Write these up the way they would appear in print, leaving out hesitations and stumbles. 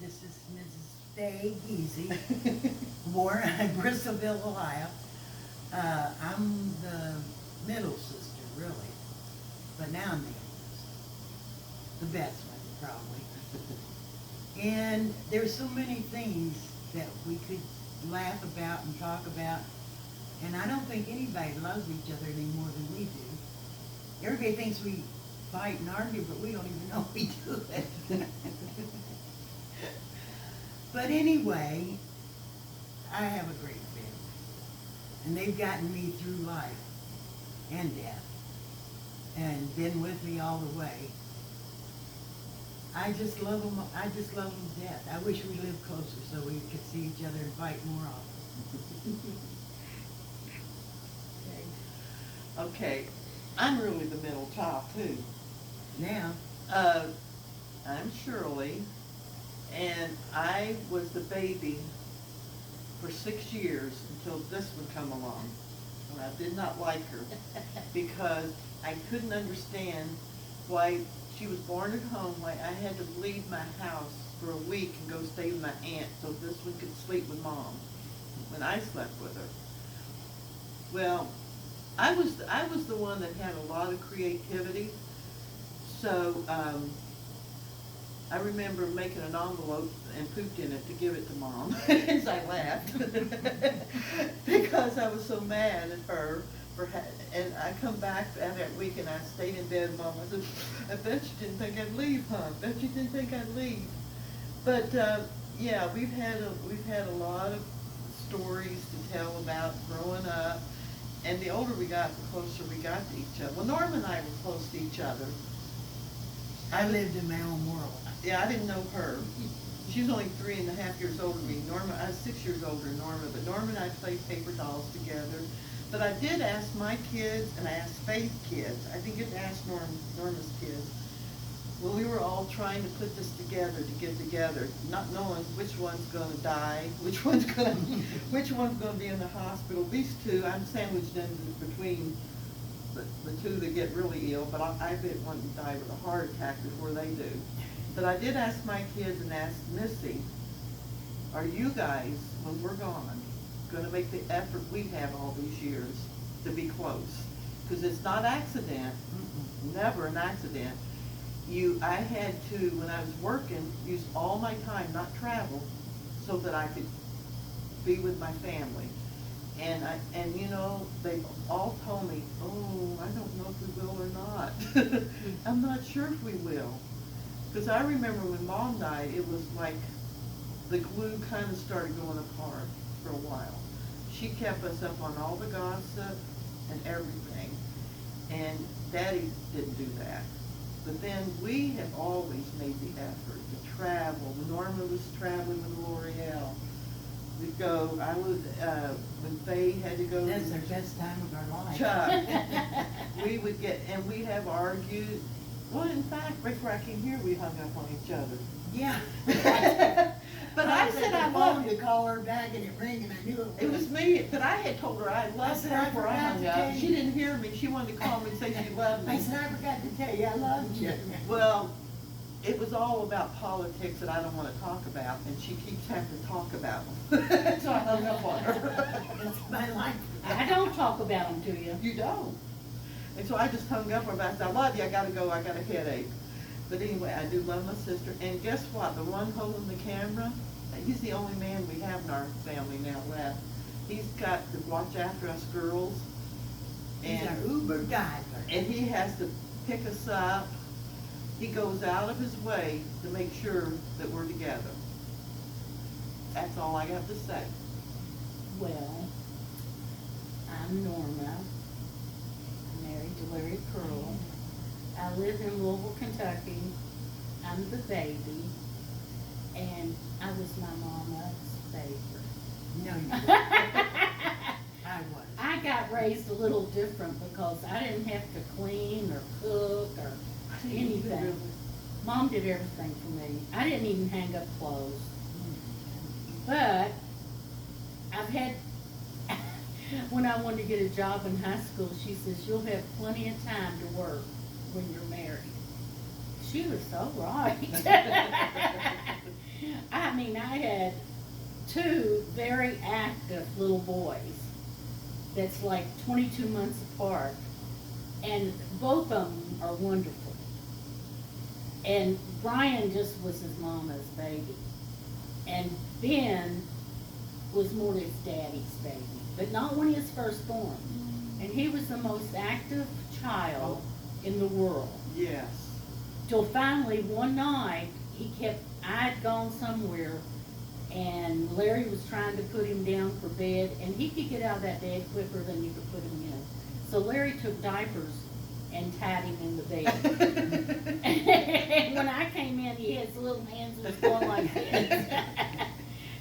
This is Mrs. Faye Geezy, born in Bristolville, Ohio. I'm the middle sister, really, but now I'm the youngest. The best one, probably. And there's so many things that we could laugh about and talk about, and I don't think anybody loves each other any more than we do. Everybody thinks we fight and argue, but we don't even know we do it. But anyway, I have a great family, and they've gotten me through life and death, and been with me all the way. I just love them. I just love them to death. I wish we lived closer so we could see each other and fight more often. Okay, I'm really the middle child too. Now, I'm Shirley, and I was the baby for 6 years until this would come along. And I did not like her because I couldn't understand why she was born at home, why I had to leave my house for a week and go stay with my aunt so this one could sleep with Mom when I slept with her. Well, I was the one that had a lot of creativity, so I remember making an envelope and pooped in it to give it to Mom as I laughed because I was so mad at her. And I come back after that week and I stayed in bed with Mom. I said, I bet you didn't think I'd leave, huh? I bet you didn't think I'd leave. But yeah, we've had a lot of stories to tell about growing up. And the older we got, the closer we got to each other. Well, Norma and I were close to each other. I lived in my own world. Yeah, I didn't know her. She was only 3.5 years older than me. Norma, I was 6 years older than Norma, but Norma and I played paper dolls together. But I did ask my kids, and I asked Faith's kids. I didn't get to ask Norma's kids. Well, we were all trying to put this together, to get together, not knowing which one's going to die, which one's going to be in the hospital. These two, I'm sandwiched in between the two that get really ill, but I bet one to die with a heart attack before they do. But I did ask my kids and asked Missy, are you guys, when we're gone, going to make the effort we have all these years to be close? Because it's not accident, never an accident. I had to, when I was working, use all my time, not travel, so that I could be with my family. And you know, they all told me, oh, I don't know if we will or not. I'm not sure if we will. Because I remember when Mom died, it was like the glue kind of started going apart for a while. She kept us up on all the gossip and everything. And Daddy didn't do that. But then we have always made the effort to travel. Norma was traveling with L'Oreal. We'd go, when Faye had to go. That's our best time of our life. Chuck. We would get, and we have argued. Well, in fact, right before I came here, we hung up on each other. Yeah. But I said I loved to call her back and it rang and I knew it was me, but I had told her I loved said, her I before I forgot hung to up. tell you. She didn't hear me. She wanted to call me and say she loved me. I said, I forgot to tell you, I loved you. Well, it was all about politics that I don't want to talk about, and she keeps having to talk about them. So I hung up on her. That's my life. I don't talk about them to you. You don't. And so I just hung up on her. I said, I love you. I got to go. I got a headache. But anyway, I do love my sister. And guess what? The one holding the camera, he's the only man we have in our family now left. He's got to watch after us girls. He's And, our Uber driver. and he has to pick us up. He goes out of his way to make sure that we're together. That's all I have to say. Well, I'm Norma. I'm married to Larry Pearl. I live in Louisville, Kentucky. I'm the baby. And I was my mama's favorite. No, you didn't. I was. I got raised a little different because I didn't have to clean or cook or anything. Mom did everything for me. I didn't even hang up clothes. But I've had, when I wanted to get a job in high school, she says, you'll have plenty of time to work when you're married. She was so right. two very active little boys that's like 22 months apart, and both of them are wonderful. And Brian just was his mama's baby, and Ben was more his daddy's baby, but not when he was first born. And he was the most active child in the world. Yes. Till finally one night, I'd gone somewhere, and Larry was trying to put him down for bed, and he could get out of that bed quicker than you could put him in. So Larry took diapers and tied him in the bed. And when I came in, he had his little hands was going like this.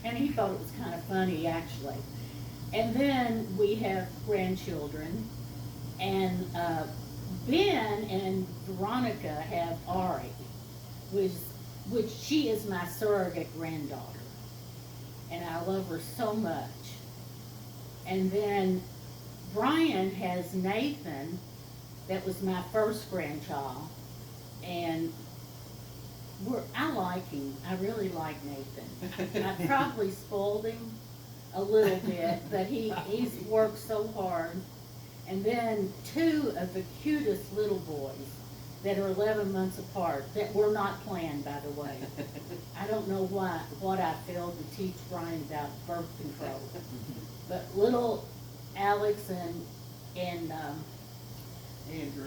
And he thought it was kind of funny, actually. And then we have grandchildren, and Ben and Veronica have Ari, which she is my surrogate granddaughter, and I love her so much. And then Brian has Nathan, that was my first grandchild, and I like him. I really like Nathan. I probably spoiled him a little bit, but he's worked so hard. And then two of the cutest little boys that are 11 months apart, that were not planned, by the way. I don't know what I failed to teach Brian about birth control. But little Alex and Andrew.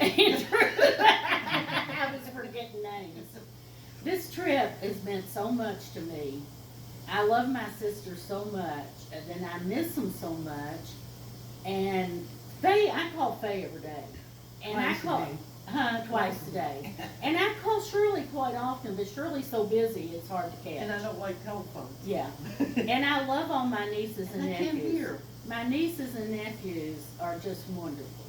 I was forgetting names. This trip has meant so much to me. I love my sister so much, and then I miss them so much. And I call Faye every day. And twice a day. And I call Shirley quite often, but Shirley's so busy, it's hard to catch. And I don't like telephones. Yeah. And I love all my nieces and I nephews. can't hear. My nieces and nephews are just wonderful.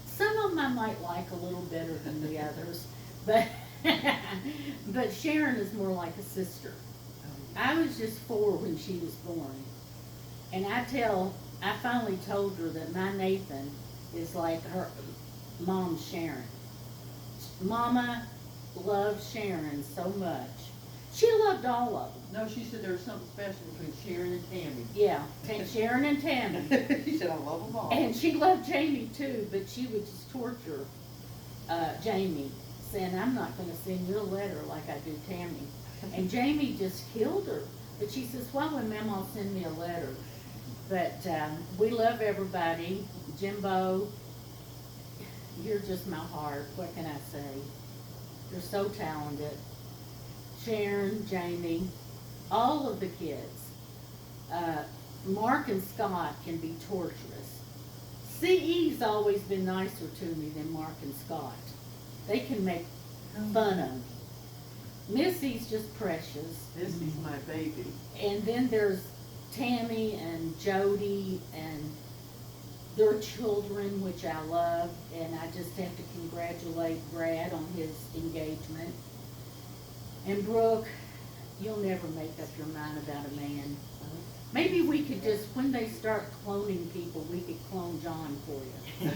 Some of them I might like a little better than the others, but but Sharon is more like a sister. I was just 4 when she was born, and I finally told her that my Nathan is like her mom's Sharon. Mama loved Sharon so much. She loved all of them. No, she said there was something special between Sharon and Tammy. Yeah, Sharon and Tammy. She said, I love them all. And she loved Jamie too, but she would just torture Jamie, saying, I'm not going to send you a letter like I do Tammy. And Jamie just killed her. But she says, why would Mama send me a letter? But we love everybody. Jimbo, you're just my heart. What can I say? You're so talented. Sharon, Jamie, all of the kids. Mark and Scott can be torturous. CE's always been nicer to me than Mark and Scott. They can make fun of me. Missy's just precious. Missy's my baby. And then there's Tammy and Jody and their children, which I love. And I just have to congratulate Brad on his engagement. And Brooke, you'll never make up your mind about a man. Maybe we could just, when they start cloning people, we could clone John for you.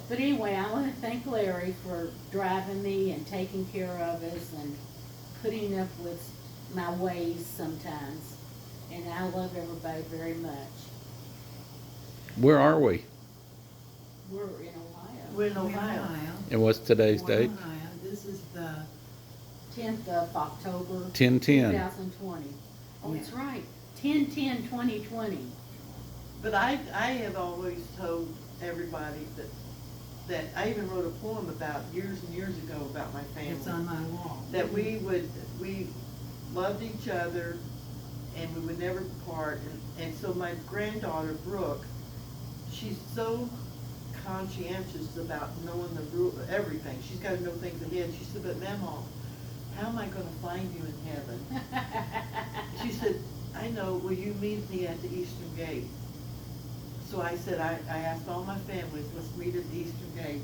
But anyway, I want to thank Larry for driving me and taking care of us and putting up with my ways sometimes. And I love everybody very much. Where are we? We're in Ohio. We're in Ohio. And what's today's We're in date? Ohio. This is the 10th of October, 10/10. 2020. Oh, it's right. 10/10/2020. But I have always told everybody that I even wrote a poem about years and years ago about my family. It's on my wall. That we loved each other and we would never part. And so my granddaughter, Brooke, she's so conscientious about knowing the rule, everything. She's got to know things ahead. She said, but Mama, how am I going to find you in heaven? She said, I know, will you meet me at the Eastern Gate? So I said, I asked all my families, let's meet at the Eastern Gate.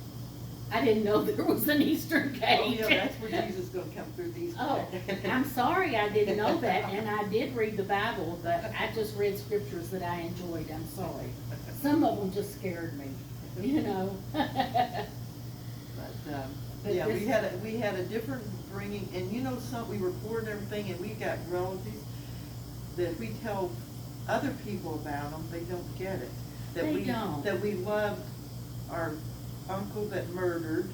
I didn't know there was an Eastern Gate. Oh, yeah, that's where Jesus is going to come through the Eastern Oh, Gate. I'm sorry I didn't know that, and I did read the Bible, but I just read scriptures that I enjoyed. I'm sorry. Some of them just scared me, you know. But yeah, this- we had a different bringing, and you know, we were poor and everything, and we got relatives that we tell other people about them, they don't get it. That They we don't. That we loved our uncle that murdered.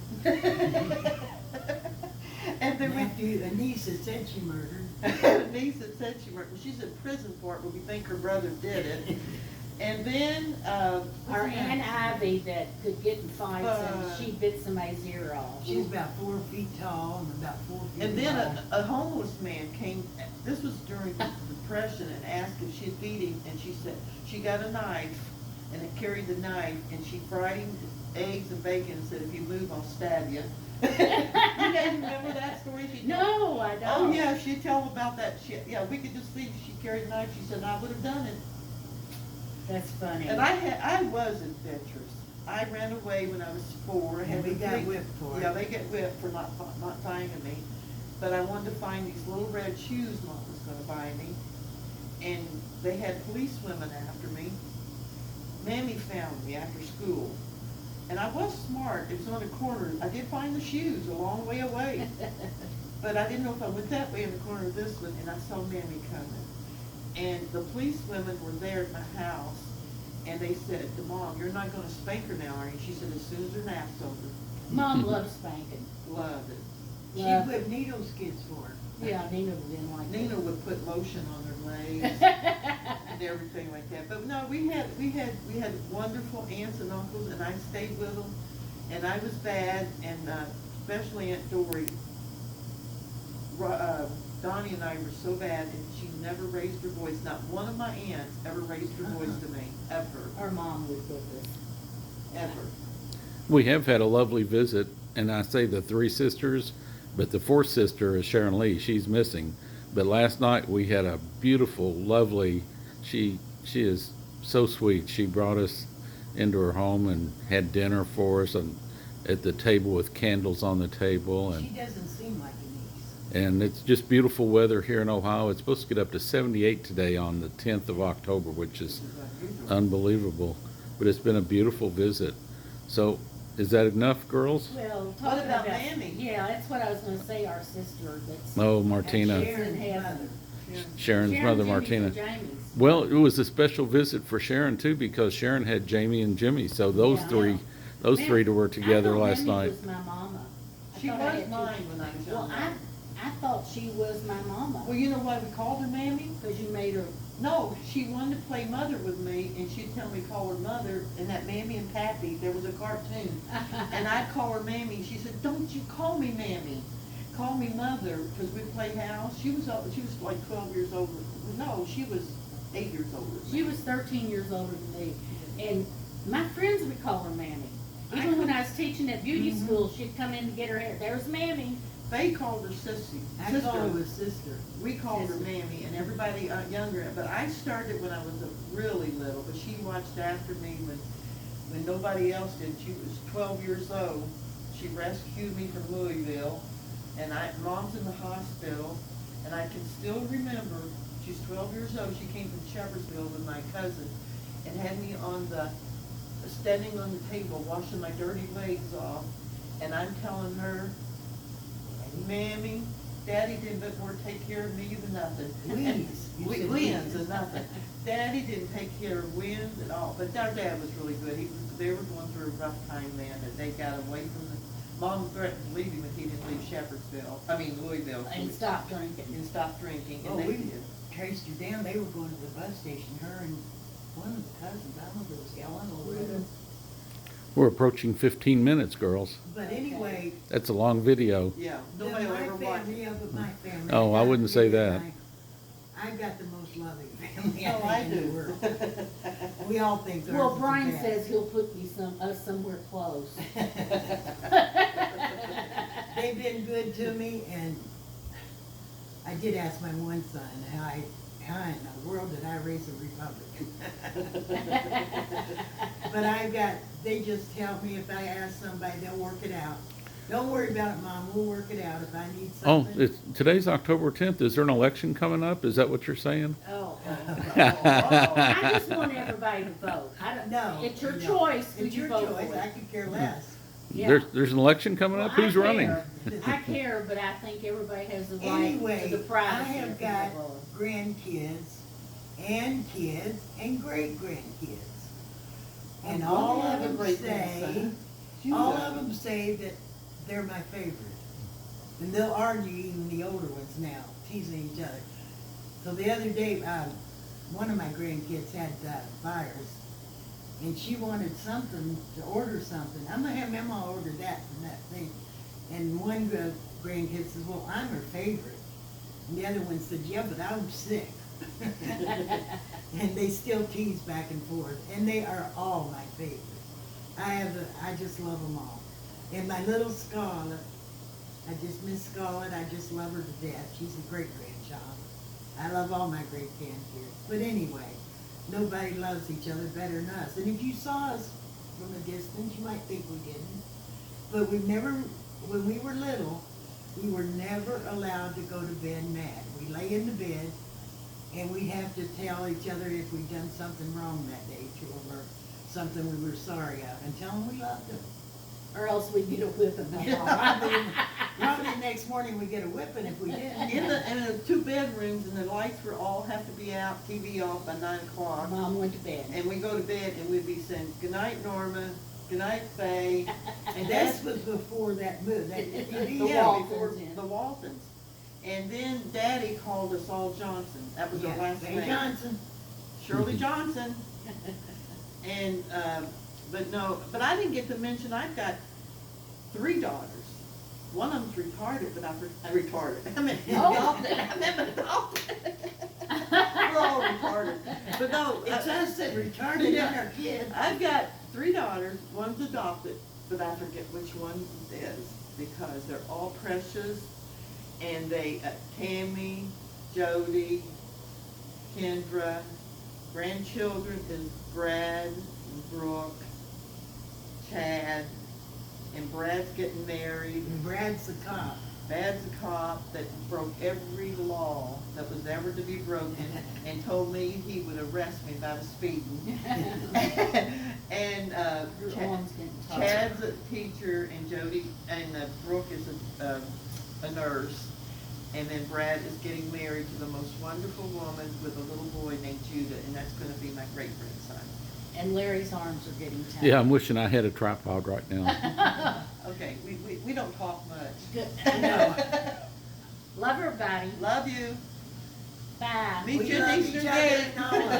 And then Nephew, a niece that said she murdered. a niece that said she murdered. Well, she's in prison for it, but we think her brother did it. And then, Our Aunt Ivy that could get in fights and Uh, she bit somebody's ear off. She's about 4 feet tall and about 4 feet and then long. a homeless man came, this was during the Depression, and asked if she'd feed him, and she said, she got a knife, and it carried the knife, and she fried him eggs and bacon, and said, if you move, I'll stab you. You guys remember that story? She told? No, I don't. Oh, yeah, she'd tell about that shit. Yeah, we could just see she carried a knife, she said, I would have done it. That's funny. And I was adventurous. I ran away when I was 4. I had And we to got flee- whipped for it. Yeah, they get whipped for not finding me. But I wanted to find these little red shoes Mom was gonna buy me. And they had police women after me. Mammy found me after school. And I was smart. It was on a corner. I did find the shoes a long way away. But I didn't know if I went that way in the corner of this one, and I saw Mammy coming. And the police women were there at my house, and they said to Mom, you're not gonna spank her now, are you? She said, as soon as her nap's over. Mom loves spanking. Loved it. She Yeah. whipped needle skids for her. Yeah, Nina didn't like it. Nina would put lotion on her legs and everything like that. But no, we had wonderful aunts and uncles, and I stayed with them, and I was bad, and especially Aunt Dory. Donnie and I were so bad, and she never raised her voice. Not one of my aunts ever raised her voice to me, ever, Our mom was with us. ever. We have had a lovely visit, and I say the 3 sisters, but the 4th sister is Sharon Lee. She's missing. But last night we had a beautiful, lovely, she is so sweet. She brought us into her home and had dinner for us and at the table with candles on the table. She And, doesn't seem like a niece. and it's just beautiful weather here in Ohio. It's supposed to get up to 78 today on the 10th of October, which is unbelievable. But it's been a beautiful visit. So is that enough, girls? Well, What talking about Mammy? Yeah, that's what I was gonna say, our sister that's. Oh, And Martina, Sharon's Heaven. mother. Sharon's Sharon, mother, Jimmy's, Martina. and Jamie's. Well, it was a special visit for Sharon too, because Sharon had Jamie and Jimmy, so those Yeah. three were together last I night. thought Mammy was my mama. I She thought I was had two- mine when I was Well, young. I thought she was my mama, Well, you know why we called her Mammy? cause you made her. No, she wanted to play mother with me, and she'd tell me to call her mother, and that Mammy and Pappy, there was a cartoon. And I'd call her Mammy, she said, don't you call me Mammy, call me mother, because we played house. She was like 12 years older, no, she was 8 years older than me. She was 13 years older than me, and my friends would call her Mammy. Even when I was teaching at beauty school, she'd come in to get her hair. There's Mammy. They called her Sissy. I call her a sister. We called her Sister. Mammy, and everybody younger, but I started when I was really little, but she watched after me when nobody else did. She was 12 years old. She rescued me from Louisville, and Mom's in the hospital, and I can still remember, she's 12 years old, she came from Shepherdsville with my cousin, and had me standing on the table, washing my dirty legs off, and I'm telling her, Mammy, Daddy didn't but more take care of me than nothing. Wins. You said Wins wins. and nothing. Daddy didn't take care of wins at all, but our dad was really good. They were going through a rough time then, and they got away from the, Mom threatened to leave him if he didn't leave Louisville. And stopped drinking. And stopped drinking, Oh, and they we did. traced her down. They were going to the bus station, her and one of the cousins. I don't know if it was Ellen or whatever. We're approaching 15 minutes, girls. But anyway, That's a long video. Yeah, the- nobody will my ever watch family, it. yeah, but my family. Oh, I wouldn't say that. I've got the most loving family Oh, I I think in the do. world. We all think ours Well, is the Brian best. says he'll put us somewhere close. They've been good to me, and I did ask my one son how in the world did I raise a Republican? But they just tell me if I ask somebody, they'll work it out. Don't worry about it, Mom, we'll work it out if I need Oh, something. today's October 10th. Is there an election coming up? Is that what you're saying? Oh, I just want everybody to vote. I don't, No. it's your no. choice who It's you your vote choice, for. I could care less. Yeah. There's an election coming up? Well, Who's I running? care. I care, but I think everybody has the right Anyway, to the I privacy have of got their vote. grandkids, and kids and great-grandkids. And Oh, all I of have a them great-grandson. all of them say that they're my favorite. And they'll argue, even the older ones now, teasing each other. So the other day, one of my grandkids had virus, and she wanted something, to order something. I'm gonna have Mama order that from that thing. And one grandkid says, well, I'm her favorite. And the other one said, yeah, but I'm sick. And they still tease back and forth, and they are all my favorites. I just love them all. And my little Scarlett, I just miss Scarlett, I just love her to death. She's a great grandchild. I love all my great grandkids. But anyway, nobody loves each other better than us. And if you saw us from a distance, you might think we didn't. But when we were little, we were never allowed to go to bed mad. We lay in the bed, and we'd have to tell each other if we'd done something wrong that day to them, or something we were sorry of, and tell them we loved them. Or else we'd get a whipping. Probably the next morning we'd get a whipping if we didn't. In the two bedrooms, and the lights were all have to be out, TV off by 9 o'clock. Mom went to bed. And we go to bed and we'd be saying, good night, Norma, good night, Faye. And this was before that move, that TV. The Yeah. Waltons, Waltons, yeah. the Waltons. And then Daddy called us all Johnson. That was our Yeah, last Faye name. Johnson. Shirley Johnson. And, but I didn't get to mention, I've got 3 daughters. One of them's retarded, but I meant adopted. I meant adopted. We're all retarded. But no, It's us that retarded Yeah. on our kids. I've got 3 daughters, one's adopted, but I forget which one is, because they're all precious, and they, Tammy, Jody, Kendra, grandchildren is Brad, Brooke, Chad, and Brad's getting married. And Brad's the cop. Brad's a cop that broke every law that was ever to be broken, and told me he would arrest me if I was speeding. And Your arm's getting tired. Chad's a teacher, and Jody, and Brooke is a nurse. And then Brad is getting married to the most wonderful woman with a little boy named Judah, and that's gonna be my great-grandson. And Larry's arms are getting tired. Yeah, I'm wishing I had a tripod right now. Okay, we don't talk much. Good. No. Love everybody. Love you. Bye. Meet We you love at each Easter other Gate. and all of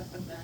it. Bye.